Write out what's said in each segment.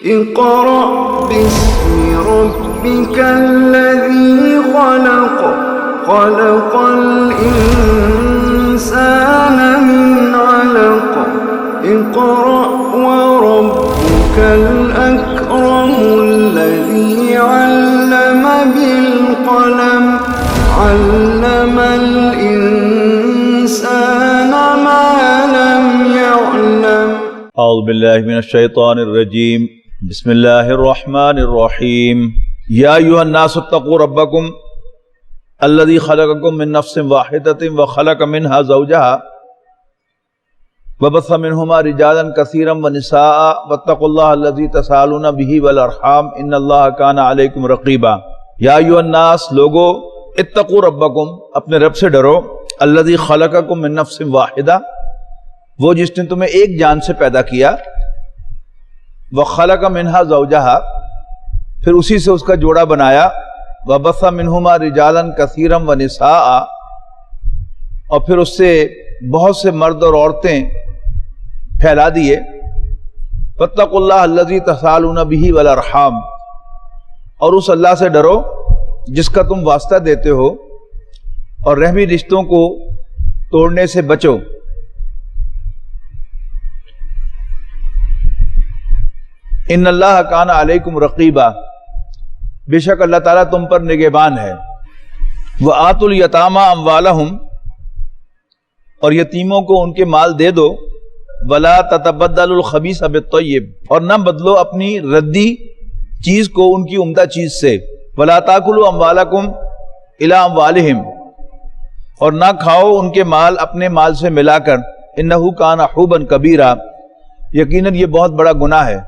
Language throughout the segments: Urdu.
اقرأ باسم ربك الذي خلق خلق الإنسان من علق اقرأ وربك الأكرم الذي علم بالقلم علم الإنسان ما لم يعلم اعوذ باللہ من الشیطان الرجیم بسم اللہ الرحمن الرحیم یا ایھا الناس اتقوا ربکم الذی خلقکم من نفس واحدۃ وخلق منها زوجها وبث منہما رجالا کثیرا ونساء واتقوا اللہ الذی تساءلون به والارحام ان اللہ کان علیکم رقیبا۔ یا ایھا الناس لوگو اتقوا ربکم اپنے رب سے ڈرو، الذی خلقکم من نفس واحدہ وہ جس نے تمہیں ایک جان سے پیدا کیا، وَخَلَقَ مِنْهَا زَوْجَهَا پھر اسی سے اس کا جوڑا بنایا، وَبَثَّ مِنْهُمَا رِجَالًا كَثِيرًا وَنِسَاءً اور پھر اس سے بہت سے مرد اور عورتیں پھیلا دیے، وَاتَّقُوا اللَّهَ الَّذِي تَسَاءلُونَ بِهِ وَالْأَرْحَامَ اور اس اللہ سے ڈرو جس کا تم واسطہ دیتے ہو اور رحمی رشتوں کو توڑنے سے بچو۔ ان اللہ کان علیکم رقیبا بے شک اللہ تعالیٰ تم پر نگہبان ہے۔ وآتوا الیتامی اموالہم اور یتیموں کو ان کے مال دے دو، ولا تتبدلوا الخبیث بالطیب اور نہ بدلو اپنی ردی چیز کو ان کی عمدہ چیز سے، ولا تاکلوا اموالکم الی اموالہم اور نہ کھاؤ ان کے مال اپنے مال سے ملا کر، انہ کان حوبا کبیرا یقیناً یہ بہت بڑا گناہ ہے۔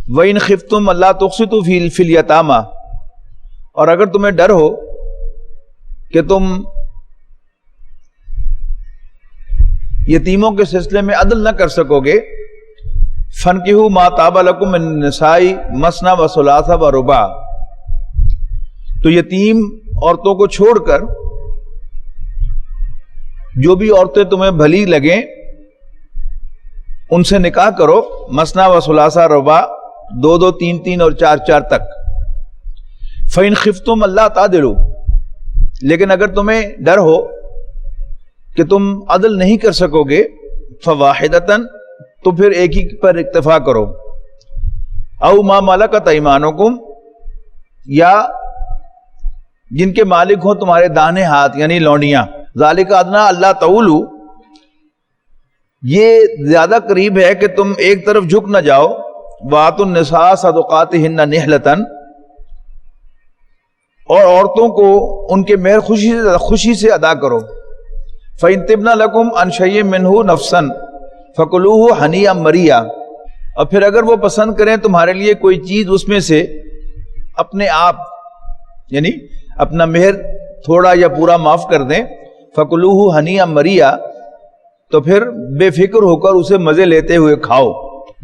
وَإِنْ خِفْتُمْ أَلَّا تُقْسِطُوا فِي الْيَتَامَى اور اگر تمہیں ڈر ہو کہ تم یتیموں کے سلسلے میں عدل نہ کر سکو گے، فَانْكِحُوا مَا طَابَ لَكُم مِّن النِّسَاءِ مَثْنَىٰ وَثُلَاثَ وَرُبَاعَ تو یتیم عورتوں کو چھوڑ کر جو بھی عورتیں تمہیں بھلی لگیں ان سے نکاح کرو، مثنیٰ وثلاثہ رباع، دو دو تین تین اور چار چار تک۔ فَإِنْ خِفْتُمْ أَلَّا تَعْدِلُوا لیکن اگر تمہیں ڈر ہو کہ تم عدل نہیں کر سکو گے، فَوَاحِدَةً تو پھر ایک ہی پر اکتفا کرو، أَوْ مَا مَلَكَتْ أَيْمَانُكُمْ یا جن کے مالک ہوں تمہارے داہنے ہاتھ یعنی لونڈیاں، ذَلِكَ أَدْنَىٰ أَلَّا تَعُولُوا یہ زیادہ قریب ہے کہ تم ایک طرف جھک نہ جاؤ، وَآتُوا النِّسَاءَ صَدُقَاتِهِنَّ نِحْلَةً اور عورتوں کو ان کے مہر خوشی سے ادا کرو، فَإِن طِبْنَ لَكُمْ عَنْ شَيْءٍ مِّنْهُ نَفْسًا فَكُلُوهُ هَنِيئًا مَرِيئًا اور پھر اگر وہ پسند کریں تمہارے لیے کوئی چیز اس میں سے اپنے آپ یعنی اپنا مہر تھوڑا یا پورا معاف کر دیں، فَكُلُوهُ هَنِيئًا مَرِيئًا تو پھر بے فکر ہو کر اسے مزے لیتے ہوئے کھاؤ۔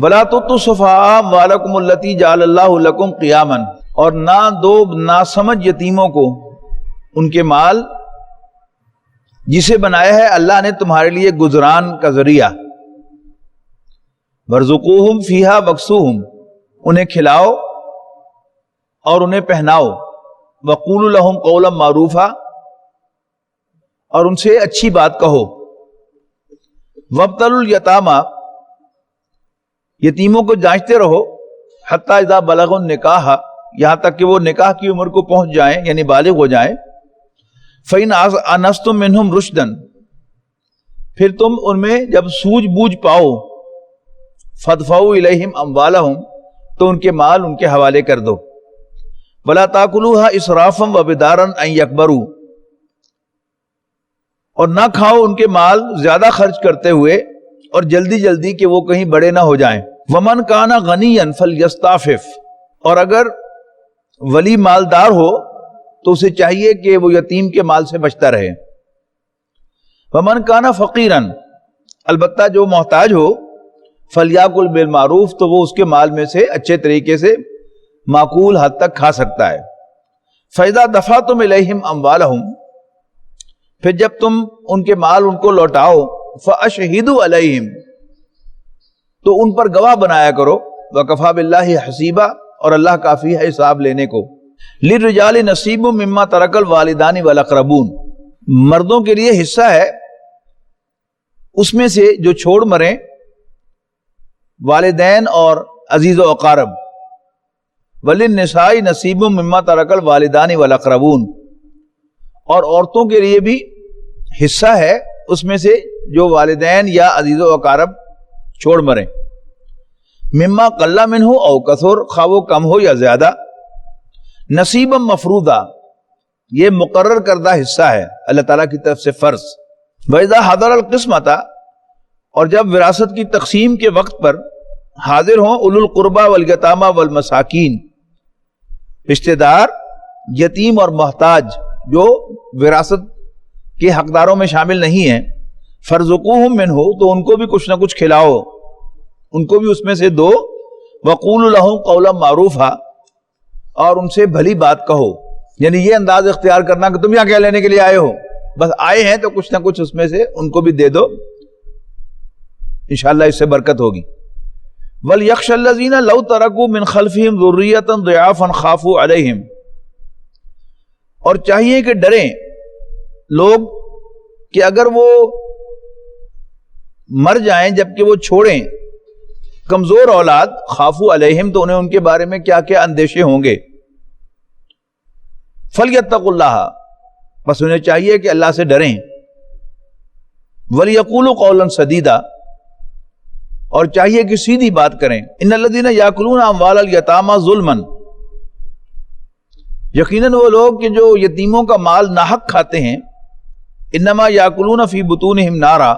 وَلَا تُؤْتُوا السُّفَهَاءَ أَمْوَالَكُمُ الَّتِي جَعَلَ اللَّهُ لَكُمْ قِيَامًا اور نہ دو ناسمجھ یتیموں کو ان کے مال جسے بنایا ہے اللہ نے تمہارے لیے گزران کا ذریعہ۔ وَارْزُقُوهُمْ فِيهَا وَاكْسُوهُمْ انہیں کھلاؤ اور انہیں پہناؤ، وَقُولُوا لَهُمْ قَوْلًا مَّعْرُوفًا اور ان سے اچھی بات کہو۔ وَابْتَلُوا الْيَتَامَى یتیموں کو جانچتے رہو، حَتَّى إِذَا بَلَغُوا النِّكَاحَ یہاں تک کہ وہ نکاح کی عمر کو پہنچ جائیں یعنی بالغ ہو جائیں، فَإِنْ آنَسْتُم مِّنْهُمْ رُشْدًا پھر تم ان میں جب سوجھ بوجھ پاؤ، فَادْفَعُوا إِلَيْهِمْ أَمْوَالَهُمْ تو ان کے مال ان کے حوالے کر دو، وَلَا تَأْكُلُوهَا إِسْرَافًا وَبِدَارًا أَن يَكْبَرُوا اور نہ کھاؤ ان کے مال زیادہ خرچ کرتے ہوئے اور جلدی جلدی کہ وہ کہیں بڑے نہ ہو جائیں۔ وَمَنْ كَانَ غَنِيًّا فَلْيَسْتَعْفِفْ اور اگر ولی مالدار ہو تو اسے چاہیے کہ وہ یتیم کے مال سے بچتا رہے۔ وَمَنْ كَانَ فَقِيرًا البتہ جو محتاج ہو، فَلْيَأْكُلْ بِالْمَعْرُوفِ تو وہ اس کے مال میں سے اچھے طریقے سے معقول حد تک کھا سکتا ہے۔ فَإِذَا دَفَعْتُمْ إِلَيْهِمْ أَمْوَالَهُمْ پھر جب تم ان کے مال ان کو لوٹاؤ، فَأَشْهِدُوا عَلَيْهِمْ تو ان پر گواہ بنایا کرو، وکفا باللہ حسیبا، اور اللہ کافی ہے حساب لینے کو۔ للرجال نصیب مما ترک الوالدان والاقربون، مردوں کے لیے حصہ ہے اس میں سے جو چھوڑ مریں والدین اور عزیز و اقارب۔ وللنساء نصیب مما ترک الوالدان والاقربون، اور عورتوں کے لیے بھی حصہ ہے اس میں سے جو والدین یا عزیز و اقارب چھوڑ مریں۔ مما قل منہ او کثر، خواہ وہ کم ہو یا زیادہ۔ نصیبا مفروضہ، یہ مقرر کردہ حصہ ہے اللہ تعالیٰ کی طرف سے فرض۔ وَإِذَا حَضَرَ الْقِسْمَةَ، اور جب وراثت کی تقسیم کے وقت پر حاضر ہوں اولو القربى والیتامى والمساکین، رشتہ دار، یتیم اور محتاج جو وراثت کے حقداروں میں شامل نہیں ہیں، فَارْزُقُوهُم مِّنْهُ، تو ان کو بھی کچھ نہ کچھ کھلاؤ، ان کو بھی اس میں سے دو۔ وَقُولُوا لَهُمْ قَوْلًا مَّعْرُوفًا، اور ان سے بھلی بات کہو، یعنی یہ انداز اختیار کرنا کہ تم یہاں کیا لینے کے لیے آئے ہو، بس آئے ہیں تو کچھ نہ کچھ اس میں سے ان کو بھی دے دو، انشاءاللہ اس سے برکت ہوگی۔ وَلْيَخْشَ الَّذِينَ لَوْ تَرَكُوا مِنْ خَلْفِهِمْ ذُرِّيَّةً ضِعَافًا خَافُوا عَلَيْهِمْ، اور چاہیے کہ ڈریں لوگ کہ اگر وہ مر جائیں جبکہ وہ چھوڑیں کمزور اولاد، خافوا علیہم، تو انہیں ان کے بارے میں کیا کیا اندیشے ہوں گے۔ فَلْيَتَّقُوا اللَّهَ، بس انہیں چاہیے کہ اللہ سے ڈریں۔ وَلْيَقُولُوا قَوْلًا سَدِيدًا، اور چاہیے کہ سیدھی بات کریں۔ ان الذین یاکلون اموال الیتامی ظلما، یقیناً وہ لوگ کہ جو یتیموں کا مال ناحق کھاتے ہیں، انما یاکلون فی بطونہم نارا،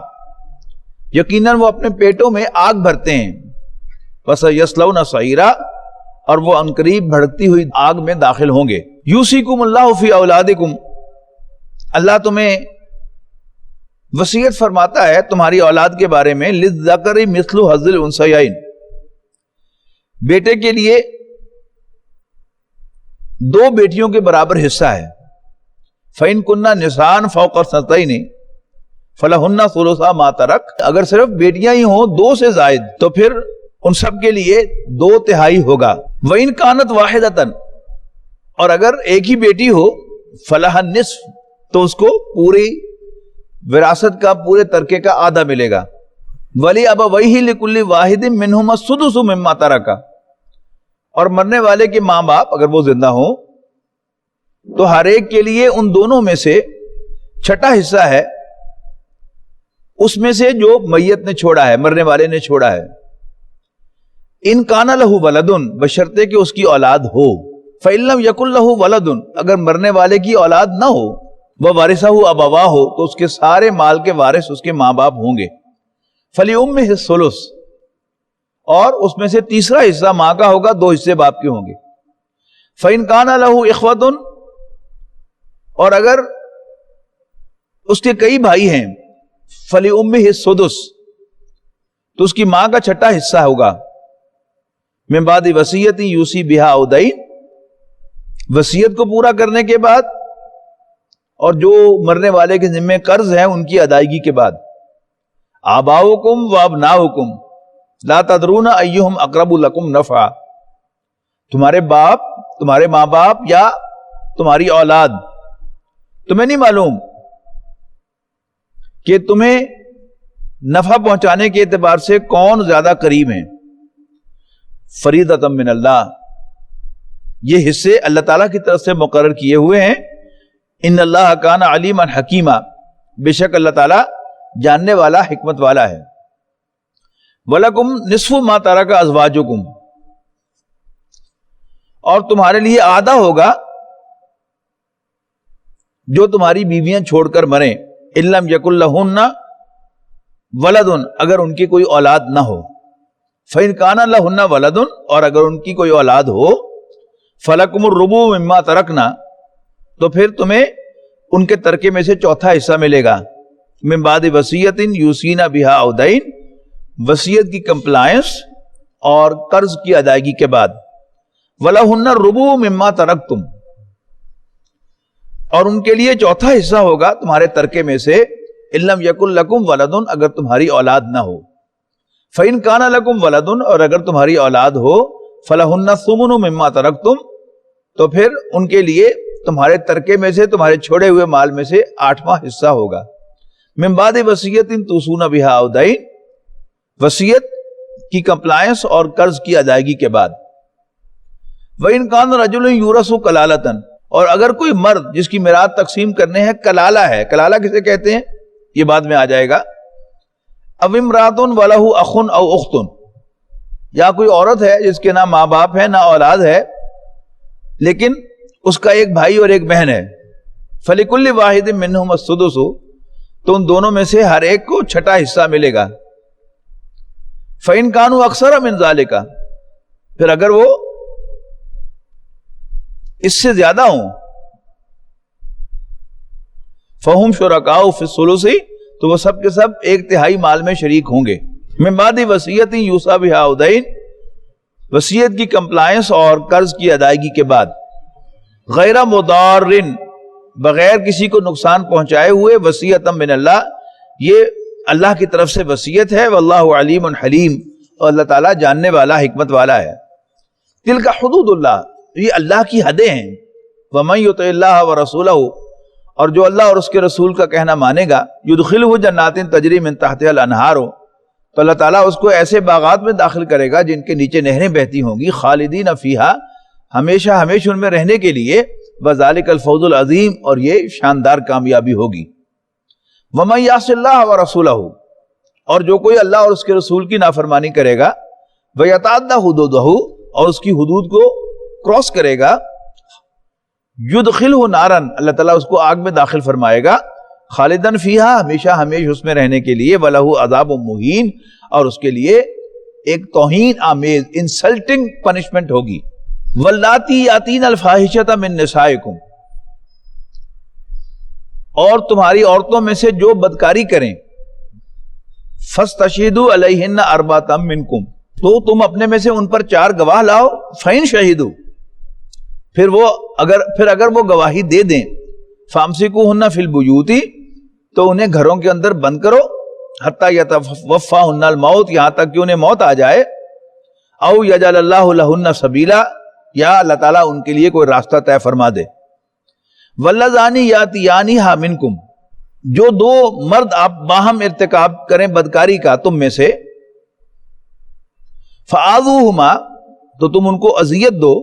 یقیناً وہ اپنے پیٹوں میں آگ بھرتے ہیں۔ وَسَيَصْلَوْنَ سَعِيرًا، اور وہ عنقریب بھڑکتی ہوئی آگ میں داخل ہوں گے۔ یوصیکم اللہ فی اولادکم، اللہ تمہیں وصیت فرماتا ہے تمہاری اولاد کے بارے میں، للذکر مثل حظ الانثیین، بیٹے کے لیے دو بیٹیوں کے برابر حصہ ہے۔ فَإِن كُنَّ نِسَاءً فَوْقَ اثْنَتَيْنِ فَلَهُنَّ ثُلُثَا مَا تَرَكَ، اگر صرف بیٹیاں ہی ہوں دو سے زائد تو پھر ان سب کے لیے 2/3 ہوگا۔ وَإِن كَانَتْ وَاحِدَةً، اور اگر ایک ہی بیٹی ہو، فَلَهَا النِّصْفُ، تو اس کو پوری وراثت کا پورے ترکے کا آدھا ملے گا۔ وَلِأَبَوَيْهِ لِكُلِّ وَاحِدٍ مِّنْهُمَا السُّدُسُ مِمَّا تَرَكَ، اور مرنے والے کے ماں باپ اگر وہ زندہ ہوں تو ہر ایک کے لیے ان دونوں میں سے چھٹا حصہ ہے اس میں سے جو میت نے چھوڑا ہے، مرنے والے نے چھوڑا ہے۔ ان کان لہ ولدن، بشرطے کہ اس کی اولاد ہو۔ فإن لم یکن لہ ولدن، اگر مرنے والے کی اولاد نہ ہو، وورثہ ابواہ، تو اس کے سارے مال کے وارث اس کے ماں باپ ہوں گے۔ فلأمہ الثلث، اور اس میں سے تیسرا حصہ ماں کا ہوگا، 2 حصے باپ کے ہوں گے۔ فإن کان لہ اخوۃ، اور اگر اس کے کئی بھائی ہیں، فلأمہ السدس، تو اس کی ماں کا چھٹا حصہ ہوگا۔ من بعد وصیت یوصی بہا او دین، وصیت کو پورا کرنے کے بعد اور جو مرنے والے کے ذمہ قرض ہیں ان کی ادائیگی کے بعد۔ آباؤکم و ابناؤکم لا تدرون ایہم اقرب لکم نفعا، تمہارے باپ، تمہارے ماں باپ یا تمہاری اولاد، تمہیں نہیں معلوم کہ تمہیں نفع پہنچانے کے اعتبار سے کون زیادہ قریب ہیں۔ فریضۃ من اللہ، یہ حصے اللہ تعالیٰ کی طرف سے مقرر کیے ہوئے ہیں۔ ان اللہ کان علیما حکیما، بے شک اللہ تعالیٰ جاننے والا، حکمت والا ہے۔ وَلَكُمْ نِصْفُ مَا تَرَكَ أَزْوَاجُكُمْ، اور تمہارے لیے آدھا ہوگا جو تمہاری بیویاں چھوڑ کر مریں۔ إِن لَمْ يَكُن لَهُنَّ وَلَدٌ، اگر ان کی کوئی اولاد نہ ہو۔ فَإِن كَانَ لَهُنَّ وَلَدٌ، اور اگر ان کی کوئی اولاد ہو، فَلَكُمُ الرُّبُعُ مِمَّا تَرَكْنَا، تو پھر تمہیں ان کے ترکے میں سے چوتھا حصہ ملے گا۔ من بعد وصیت یوصین بہا او دین، وصیت کی کمپلائنس اور قرض کی ادائیگی کے بعد۔ وَلَهُنَّ الرُّبُعُ مِمَّا تَرَكْتُمْ، اور ان کے لیے چوتھا حصہ ہوگا تمہارے ترکے میں سے، إِن لَمْ يَكُن لَكُمْ وَلَدٌ، اگر تمہاری اولاد نہ ہو۔ فَإِن كَانَ لَكُمْ وَلَدٌ، اور اگر تمہاری اولاد ہو، فَلَهُنَّ الثُّمُنُ مِمَّا تَرَكْتُمْ، تو پھر ان کے لیے تمہارے ترکے میں سے، تمہارے چھوڑے ہوئے مال میں سے 8واں حصہ ہوگا۔ من بعد وصیت توصون بها او دین، وصیت کی کمپلائنس اور قرض کی ادائیگی کے بعد۔ وَإِن كَانَ رَجُلٌ يُورَثُ كَلَالَةً، اور اگر کوئی مرد جس کی میراث تقسیم کرنے ہے کلالہ ہے، کلالہ کسے کہتے ہیں یہ بعد میں آ جائے گا۔ اب امراتن وَلَهُ أَخٌ أَوْ أُخْتٌ، یا کوئی عورت ہے جس کے نہ ماں باپ ہے نہ اولاد ہے لیکن اس کا ایک بھائی اور ایک بہن ہے، فَلِكُلِّ وَاحِدٍ مِّنْهُمَا السُّدُسُ، تو ان دونوں میں سے ہر ایک کو چھٹا حصہ ملے گا۔ فَإِن كَانُوا أَكْثَرَ مِنْ ذَلِكَ، پھر اگر وہ اس سے زیادہ ہوں، فَهُمْ شُرَكَاءُ فِي الثُّلُثِ، تو وہ سب کے سب 1/3 مال میں شریک ہوں گے۔ من بعد وصیت یوصی بها او دین، وصیت کی کمپلائنس اور قرض کی ادائیگی کے بعد۔ غیر مضار، بغیر کسی کو نقصان پہنچائے ہوئے، وصیت من اللہ، یہ اللہ کی طرف سے وصیت ہے۔ واللہ علیم حلیم، اور اللہ تعالیٰ جاننے والا حکمت والا ہے۔ تلک حدود اللہ، یہ اللہ کی حدیں ہیں۔ ومن یطع اللہ ورسولہ، اور جو اللہ اور اس کے رسول کا کہنا مانے گا، یدخلہ جنات تجری من تحتها الانہار، تو اللہ تعالیٰ اس کو ایسے باغات میں داخل کرے گا جن کے نیچے نہریں بہتی ہوں گی، خالدین فیہا، ہمیشہ ہمیشہ ان میں رہنے کے لیے، وذالک الفوز العظیم، اور یہ شاندار کامیابی ہوگی۔ ومن یعص اللہ ورسولہ، اور جو کوئی اللہ اور اس کے رسول کی نافرمانی کرے گا، ویتعدی حدودہ، اور اس کی حدود کو کراس کرے گا، یدخلہ نارن، اللہ تعالیٰ اس کو آگ میں داخل فرمائے گا، خالدن فیہا، ہمیشہ ہمیشہ اس میں رہنے کے لیے، وَلَهُ عذاب مہین، اور اس کے لیے ایک توہین آمیز انسلٹنگ پنشمنٹ ہوگی۔ وَاللَّاتِي یَأْتِینَ الْفَاحِشَةَ مِن نِسَائِکُمْ، اور تمہاری عورتوں میں سے جو بدکاری کریں، فَاسْتَشْهِدُوا عَلَيْهِنَّ أَرْبَعَةً مِّنْكُمْ، تو تم اپنے میں سے ان پر 4 گواہ لاؤ۔ فَإِن شَهِدُوا، پھر اگر وہ گواہی دے دیں، فَأَمْسِكُوهُنَّ فِي الْبُيُوتِ، تو انہیں گھروں کے اندر بند کرو، حَتَّى يَتَوَفَّاهُنَّ الْمَوْتُ، یہاں تک کہ انہیں موت آ جائے، أَوْ يَجْعَلَ اللَّهُ لَهُنَّ سَبِيلًا، یا اللہ تعالیٰ ان کے لیے کوئی راستہ طے فرما دے۔ وَاللَّذَانِ يَأْتِيَانِهَا مِنْكُمْ، جو 2 مرد آپ باہم ارتکاب کریں بدکاری کا تم میں سے، فَآذُوهُمَا، تو تم ان کو اذیت دو،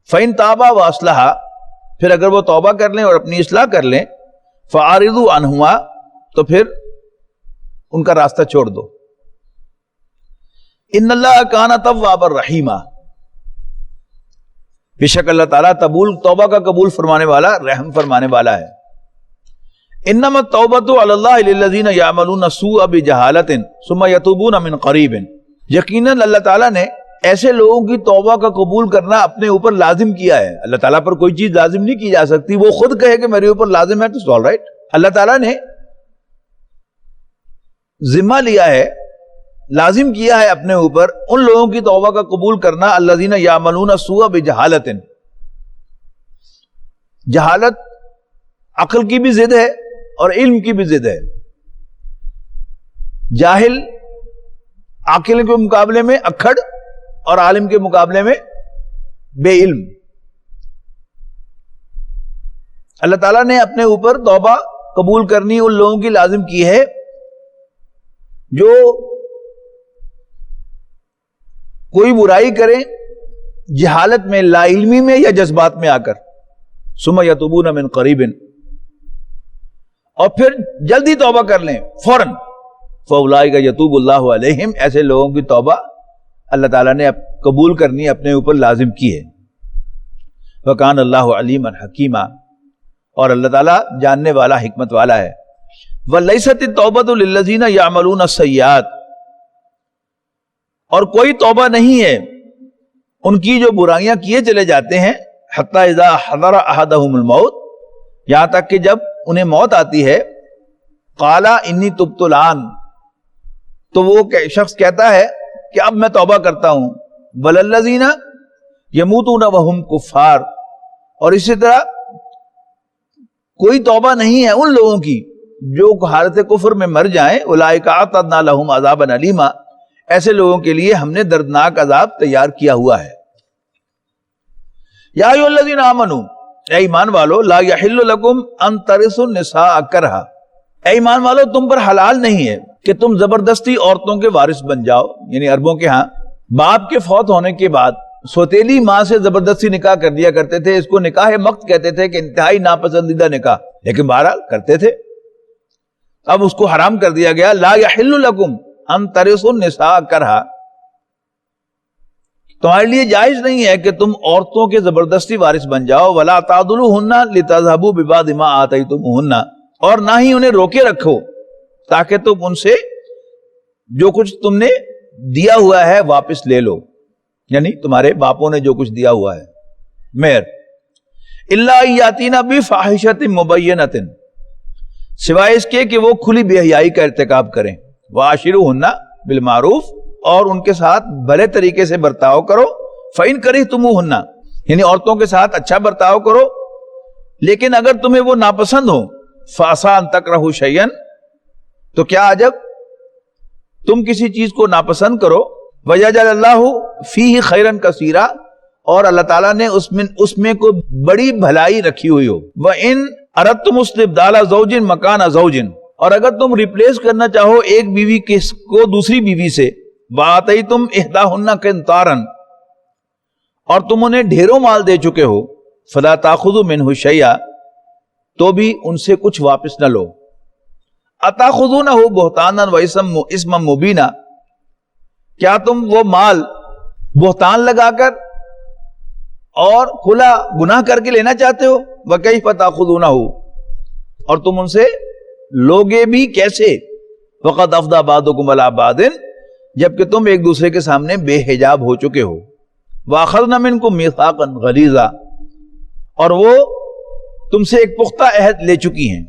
فَإِن تَابَا وَأَصْلَحَا، پھر اگر وہ توبہ کر لیں اور اپنی اصلاح کر لیں، فَأَعْرِضُوا عَنْهُمَا، تو پھر ان کا راستہ چھوڑ دو۔ إِنَّ اللَّهَ كَانَ تَوَّابًا رَحِيمًا، بے شک اللہ تعالیٰ توبہ کا قبول فرمانے والا، رحم فرمانے والا ہے۔ إِنَّمَا التَّوْبَةُ عَلَى اللَّهِ لِلَّذِينَ يَعْمَلُونَ السُّوءَ بِجَهَالَةٍ ثُمَّ يَتُوبُونَ مِنْ قَرِيبٍ، یقیناً اللہ تعالیٰ نے ایسے لوگوں کی توبہ کا قبول کرنا اپنے اوپر لازم کیا ہے۔ اللہ تعالیٰ پر کوئی چیز لازم نہیں کی جا سکتی، وہ خود کہے کہ میرے اوپر لازم ہے تو it's all right۔ اللہ تعالیٰ نے ذمہ لیا ہے، لازم کیا ہے اپنے اوپر ان لوگوں کی توبہ کا قبول کرنا، الذین یعملون السوء بجہالۃ، جہالت عقل کی بھی ضد ہے اور علم کی بھی ضد ہے۔ جاہل عاقل کے مقابلے میں اکھڑ، اور عالم کے مقابلے میں بے علم۔ اللہ تعالیٰ نے اپنے اوپر توبہ قبول کرنی ان لوگوں کی لازم کی ہے جو کوئی برائی کریں جہالت میں، لا علمی میں یا جذبات میں آ کر، ثم یتوبون من قریب، اور پھر جلدی توبہ کر لیں فوراً، فاولئک یتوب اللہ علیہم، ایسے لوگوں کی توبہ اللہ تعالیٰ نے قبول کرنی اپنے اوپر لازم کی ہے۔ وکان اللہ علیما حکیما، اور اللہ تعالیٰ جاننے والا حکمت والا ہے۔ ولیست التوبۃ للذین یعملون السیئات، اور کوئی توبہ نہیں ہے ان کی جو برائیاں کیے چلے جاتے ہیں، حتی اذا حضر احدہم الموت، یہاں تک کہ جب انہیں موت آتی ہے، قال انی تبت الآن، تو وہ شخص کہتا ہے کہ اب میں توبہ کرتا ہوں۔ وللذین یموتون وہم کفار، اور اسی طرح کوئی توبہ نہیں ہے ان لوگوں کی جو حالت کفر میں مر جائیں اولئک اعتدنا لهم عذابا الیما، ایسے لوگوں کے لیے ہم نے دردناک عذاب تیار کیا ہوا ہے۔ یا ایھا الذین آمنوا، اے ایمان والو، لا یحل لکم ان ترثوا النساء کرہا، اے ایمان والو تم پر حلال نہیں ہے کہ تم زبردستی عورتوں کے وارث بن جاؤ۔ یعنی عربوں کے ہاں باپ کے فوت ہونے کے بعد سوتیلی ماں سے زبردستی نکاح کر دیا کرتے تھے، اس کو نکاح مقت کہتے تھے کہ انتہائی ناپسندیدہ نکاح، لیکن بہرحال کرتے تھے۔ اب اس کو حرام کر دیا گیا، لا یحل لکم ان ترثوا النساء کرہا، تمہارے لیے جائز نہیں ہے کہ تم عورتوں کے زبردستی وارث بن جاؤ، ولا تعضلوہن لتذهبوا ببعض ما آتیتموہن، اور نہ ہی انہیں روکے رکھو تاکہ تم ان سے جو کچھ تم نے دیا ہوا ہے واپس لے لو، یعنی تمہارے باپوں نے جو کچھ دیا ہوا ہے مہر، الا یاتینا بفاحشۃ مبینۃ، سوائے اس کے کہ وہ کھلی بے حیائی کا ارتکاب کریں، وعاشروہن بالمعروف، اور ان کے ساتھ بھلے طریقے سے برتاؤ کرو، فإن کرہتموہن، یعنی عورتوں کے ساتھ اچھا برتاؤ کرو، لیکن اگر تمہیں وہ ناپسند ہو، فعسیٰ ان تکرہوا شیئا، تو کیا عجب تم کسی چیز کو ناپسند کرو، ویجعل اللہ فیہ خیرا کثیرا، اور اللہ تعالیٰ نے اس میں کو بڑی بھلائی رکھی ہوئی ہو، وَإِنْ أَرَدْتُمُ اسْتِبْدَالَ زَوْجٍ مَكَانَ زَوْجٍ، اور اگر تم ریپلیس کرنا چاہو ایک بیوی کو دوسری بیوی سے، وَآتَيْتُمْ إِحْدَاهُنَّ قِنْطَارًا، اور تم انہیں ڈھیروں مال دے چکے ہو، فَلَا تَأْخُذُوا مِنْهُ شَيْئًا، تو بھی ان سے کچھ واپس نہ لو، أَتَأْخُذُونَهُ بُهْتَانًا وَإِثْمًا مُبِينًا، کیا تم وہ مال بہتان لگا کر اور کھلا گناہ کر کے لینا چاہتے ہو؟ وَكَيْفَ تَأْخُذُونَهُ، اور تم ان سے لوگے بھی کیسے؟ وَقَدْ أَفْضَىٰ بَعْضُكُمْ عَلَىٰ بَعْضٍ، جبکہ تم ایک دوسرے کے سامنے بے حجاب ہو چکے ہو، وَأَخَذْنَا مِنْكُمْ مِيثَاقًا غَلِيظًا، اور وہ تم سے ایک پختہ عہد لے چکی ہیں،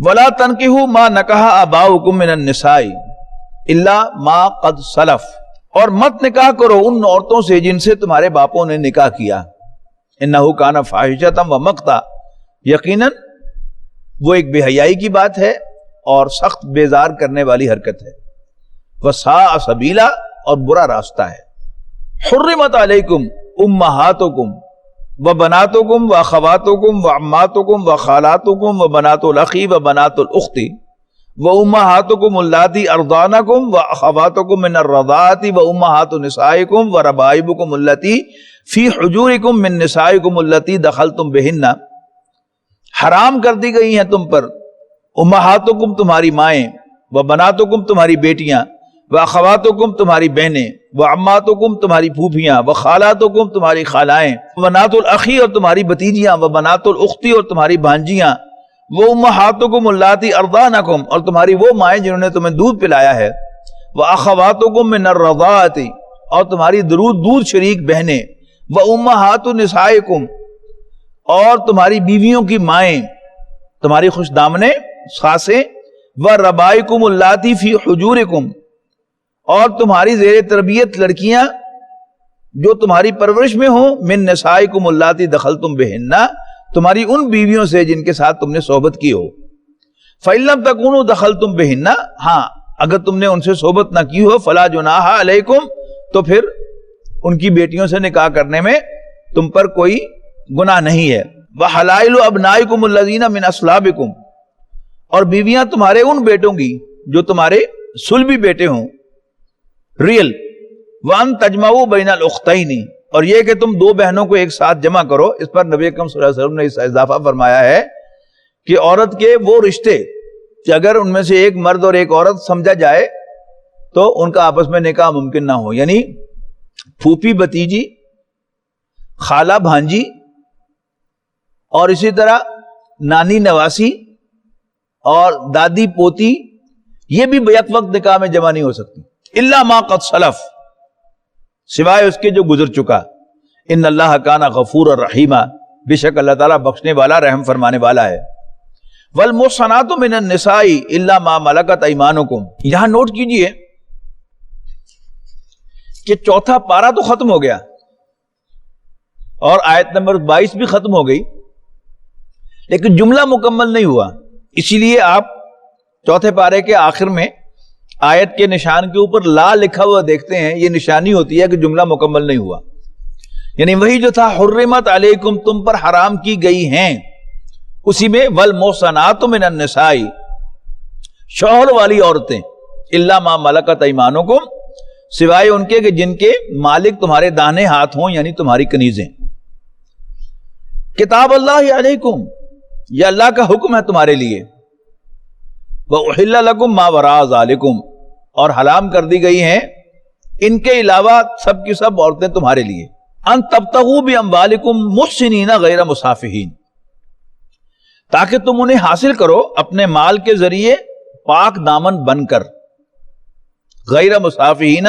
وَلَا تَنْكِحُوا مَا نَكَحَ آبَاؤُكُم مِّنَ النِّسَاءِ إِلَّا مَا قَدْ سَلَفَ، اور مت نکاح کرو ان عورتوں سے جن سے تمہارے باپوں نے نکاح کیا، إِنَّهُ كَانَ فَاحِشَةً وَمَقْتًا، یقیناً وہ ایک بے حیائی کی بات ہے اور سخت بیزار کرنے والی حرکت ہے، وَسَاءَ سَبِيلًا، اور برا راستہ ہے۔ حُرِّمَتْ عَلَيْكُمْ أُمَّهَاتُكُمْ وَبَنَاتُكُمْ وَأَخَوَاتُكُمْ وَعَمَّاتُكُمْ وَخَالَاتُكُمْ وَبَنَاتُ الْأَخِ وَبَنَاتُ الْأُخْتِ وَأُمَّهَاتُكُمُ اللَّاتِي أَرْضَعْنَكُمْ وَأَخَوَاتُكُم مِّنَ الرَّضَاعَةِ وَأُمَّهَاتُ نِسَائِكُمْ وَرَبَائِبُكُمُ اللَّاتِي فِي حُجُورِكُم مِّن نِّسَائِكُمُ اللَّاتِي دَخَلْتُم بِهِنَّ، حرام کر دی گئی ہیں تم پر امہاتکم تمہاری مائیں، وبناتکم تمہاری بیٹیاں، واخواتکم تمہاری بہنیں، وعماتکم تمہاری پھوپھیاں، وخالاتکم تمہاری خالائیں، وبنات الاخی اور تمہاری بتیجیاں، وبنات الاختی اور تمہاری بھانجیاں، وامہاتکم اللاتی ارضعنکم اور تمہاری وہ مائیں جنہوں نے تمہیں دودھ پلایا ہے، واخواتکم من الرضاعۃ اور تمہاری دودھ شریک بہنیں، وامہات نسائکم اور تمہاری بیویوں کی مائیں، تمہاری خوش دامنیں ساسیں، وربائکم اللاتی فی حجورکم اور تمہاری زیر تربیت لڑکیاں جو تمہاری پرورش میں ہوں، من نسائکم اللاتی دخلتم بہن تمہاری ان بیویوں سے جن کے ساتھ تم نے صحبت کی ہو، فإن لم تکونوا دخلتم بہن، ہاں اگر تم نے ان سے صحبت نہ کی ہو، فلا جناح علیکم تو پھر ان کی بیٹیوں سے نکاح کرنے میں تم پر کوئی گناہ نہیں ہے، وحلائل ابنائکم الذین من اصلابکم اور بیویاں تمہارے ان بیٹوں کی جو تمہارے صلبی بیٹے ہوں، ریئل، وان تجمعوا بین الاختین اور یہ کہ تم دو بہنوں کو ایک ساتھ جمع کرو۔ اس پر نبی اکرم صلی اللہ علیہ وسلم نے اس اضافہ فرمایا ہے کہ عورت کے وہ رشتے کہ اگر ان میں سے ایک مرد اور ایک عورت سمجھا جائے تو ان کا آپس میں نکاح ممکن نہ ہو، یعنی پھوپھی بتیجی، خالہ بھانجی اور اسی طرح نانی نواسی اور دادی پوتی، یہ بھی بیک وقت نکاح میں جمع نہیں ہو سکتی، الا ما قد سلف سوائے اس کے جو گزر چکا۔ ان اللہ کان غفورا رحیما بے شک اللہ تعالیٰ بخشنے والا رحم فرمانے والا ہے۔ والمحصنات من النساء الا ما ملکت ایمانکم، یہاں نوٹ کیجئے کہ چوتھا پارہ تو ختم ہو گیا اور آیت نمبر 22 بھی ختم ہو گئی، لیکن جملہ مکمل نہیں ہوا۔ اسی لیے آپ چوتھے پارے کے آخر میں آیت کے نشان کے اوپر لا لکھا ہوا دیکھتے ہیں، یہ نشانی ہوتی ہے کہ جملہ مکمل نہیں ہوا، یعنی وہی جو تھا حرمت علیکم، تم پر حرام کی گئی ہیں، اسی میں والمحصنات من النساء، شوہر والی عورتیں، الا ما ملکت ایمانکم، سوائے ان کے کہ جن کے مالک تمہارے دانے ہاتھ ہوں، یعنی تمہاری کنیزیں۔ کتاب اللہ علیکم، یہ اللہ کا حکم ہے تمہارے لیے۔ وَأُحِلَّ لَكُمْ مَا وَرَاءَ ذَلِكُمْ، اور حرام کر دی گئی ہیں ان کے علاوہ سب کی سب عورتیں تمہارے لیے۔ ان تبتغوا باموالکم محسنین غیر مسافحین، تاکہ تم انہیں حاصل کرو اپنے مال کے ذریعے پاک دامن بن کر، غیر مسافحین،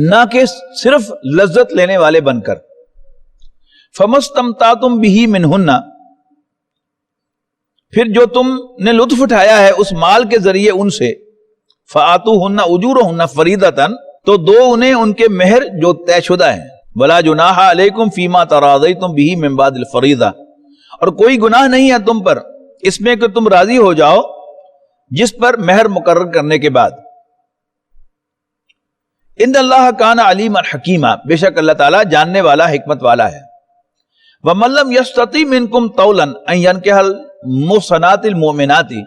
نہ کہ صرف لذت لینے والے بن کر۔ فمستمتعتم بہ منہن، پھر جو تم نے لطف اٹھایا ہے اس مال کے ذریعے ان سے، فآتوہن اجورہن فریضۃ، تو دو انہیں ان کے مہر جو طے شدہ ہیں۔ ولا جناح علیکم فیما تراضیتم بہ من بعد الفریضہ، اور کوئی گناہ نہیں ہے تم پر اس میں کہ تم راضی ہو جاؤ جس پر مہر مقرر کرنے کے بعد۔ ان اللہ کان علیما حکیما، بے شک اللہ تعالیٰ جاننے والا حکمت والا ہے۔ وَمَن لَّمْ يَسْتَطِعْ مِنكُمْ طَوْلًا أَن يَنكِحَ الْمُحْصَنَاتِ الْمُؤْمِنَاتِ،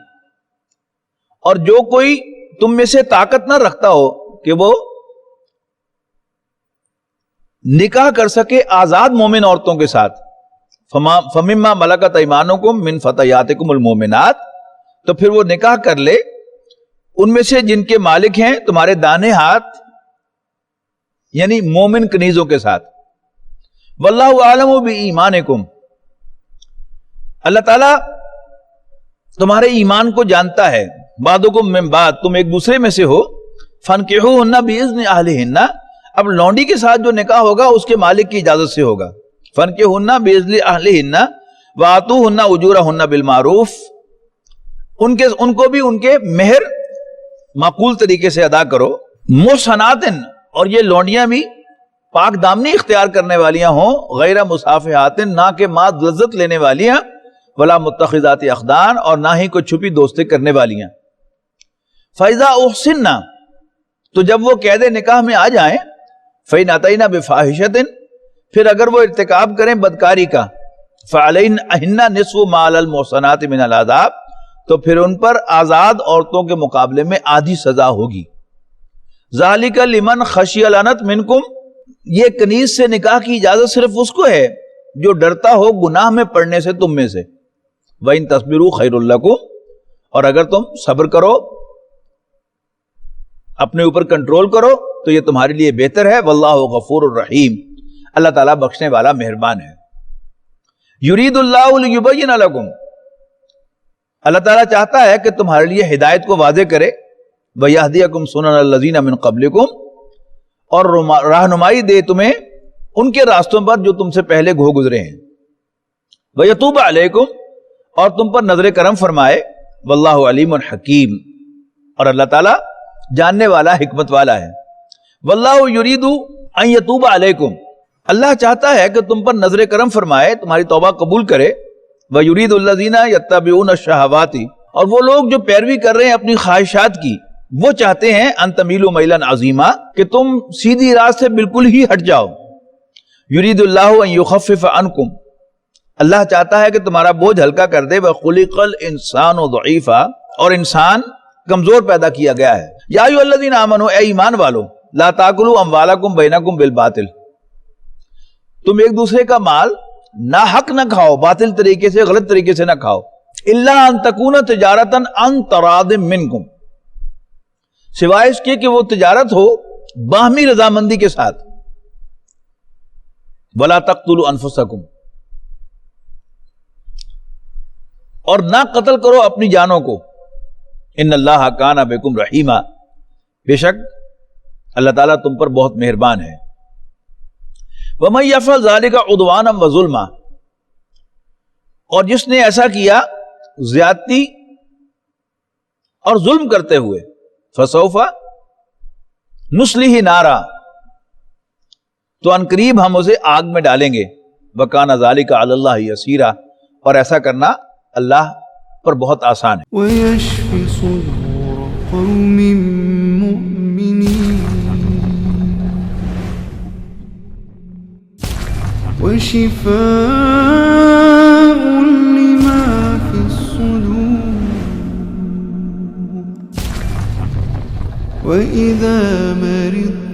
اور جو کوئی تم میں سے طاقت نہ رکھتا ہو کہ وہ نکاح کر سکے آزاد مومن عورتوں کے ساتھ، فَمِمَّا مَلَكَتْ أَيْمَانُكُمْ مِنْ فَتَيَاتِكُمُ الْمُؤْمِنَاتِ، تو پھر وہ نکاح کر لے ان میں سے جن کے مالک ہیں تمہارے دانے ہاتھ، یعنی مومن کنیزوں کے ساتھ۔ واللہ اعلم بایمانکم، اللہ تعالیٰ تمہارے ایمان کو جانتا ہے۔ بعضکم من بعض، تم ایک دوسرے میں سے ہو۔ فانکحوہن باذن اہلہن، اب لونڈی کے ساتھ جو نکاح ہوگا اس کے مالک کی اجازت سے ہوگا۔ فانکحوہن باذن اہلہن وآتوہن اجورہن بالمعروف، ان کو بھی ان کے مہر معقول طریقے سے ادا کرو۔ محصناتن، اور یہ لونڈیاں بھی پاک دامنی اختیار کرنے والیاں ہوں، غیر مصافحات، نہ کہ ماد لذت لینے والیاں، ولا متخذات اخدان، اور نہ ہی کوئی چھپی دوستی کرنے والیاں۔ فَإِذَا أُحْصِنَّ، تو جب وہ قید نکاح میں آ جائیں، فَإِنْ أَتَيْنَ بِفَاحِشَةٍ، پھر اگر وہ ارتکاب کریں بدکاری کا، فَعَلَيْهِنَّ نِصْفُ مَا عَلَى الْمُحْصَنَاتِ مِنَ الْعَذَابِ، تو پھر ان پر آزاد عورتوں کے مقابلے میں آدھی سزا ہوگی۔ ذَلِكَ لِمَنْ خَشِيَ الْعَنَتَ مِنْكُمْ، یہ کنیز سے نکاح کی اجازت صرف اس کو ہے جو ڈرتا ہو گناہ میں پڑنے سے تم میں سے۔ وَإِن تَصْبِرُوا خَيْرٌ لَكُمْ، اور اگر تم صبر کرو، اپنے اوپر کنٹرول کرو، تو یہ تمہارے لیے بہتر ہے۔ واللہ غفور الرحیم، اللہ تعالیٰ بخشنے والا مہربان ہے۔ یرید اللہ لیبین لکم، اللہ تعالیٰ چاہتا ہے کہ تمہارے لیے ہدایت کو واضح کرے۔ وَيَهْدِيَكُمْ سُنَنَ الَّذِينَ مِن قَبْلِكُمْ، اور رہنمائی دے تمہیں ان کے راستوں پر جو تم سے پہلے گزرے ہیں۔ وَيَتُوبَ عَلَيْكُمْ، اور تم پر نظر کرم فرمائے۔ وَاللَّهُ عَلِيمٌ حَكِيمٌ، اور اللہ تعالیٰ جاننے والا حکمت والا ہے۔ وَاللَّهُ يُرِيدُ أَن يَتُوبَ عَلَيْكُمْ، اللہ چاہتا ہے کہ تم پر نظر کرم فرمائے، تمہاری توبہ قبول کرے۔ وَيُرِيدُ الَّذِينَ يَتَّبِعُونَ الشَّهَوَاتِ، اور وہ لوگ جو پیروی کر رہے ہیں اپنی خواہشات کی، وہ چاہتے ہیں ان تمیلوا میلا عظیما، کہ تم سیدھی راہ سے بالکل ہی ہٹ جاؤ۔ یرید اللہ ان یخفف عنکم، اللہ چاہتا ہے کہ تمہارا بوجھ ہلکا کر دے۔ وخلق الانسان ضعیفا، اور انسان کمزور پیدا کیا گیا ہے۔ یا ایھا الذین آمنوا، اے ایمان والو، لا تاکلوا اموالکم بینکم بالباطل، تم ایک دوسرے کا مال ناحق نہ کھاؤ، باطل طریقے سے، غلط طریقے سے نہ کھاؤ۔ الا ان تکون تجارتا عن تراض منکم، سوائے اس کے کہ وہ تجارت ہو باہمی رضامندی کے ساتھ۔ ولا تقتلوا انفسکم، اور نہ قتل کرو اپنی جانوں کو۔ ان اللہ کان بکم رحیما، بے شک اللہ تعالیٰ تم پر بہت مہربان ہے۔ ومن یفعل ذلک عدوانا وظلما، اور جس نے ایسا کیا زیادتی اور ظلم کرتے ہوئے، فسوف نصلہ نارا، تو انقریب ہم اسے آگ میں ڈالیں گے۔ وکان ذلک علی اللہ یسیرا، اور ایسا کرنا اللہ پر بہت آسان ہے. ويشف صدور قوم مؤمنين وشفاء لما في الصدور وإذا مرضت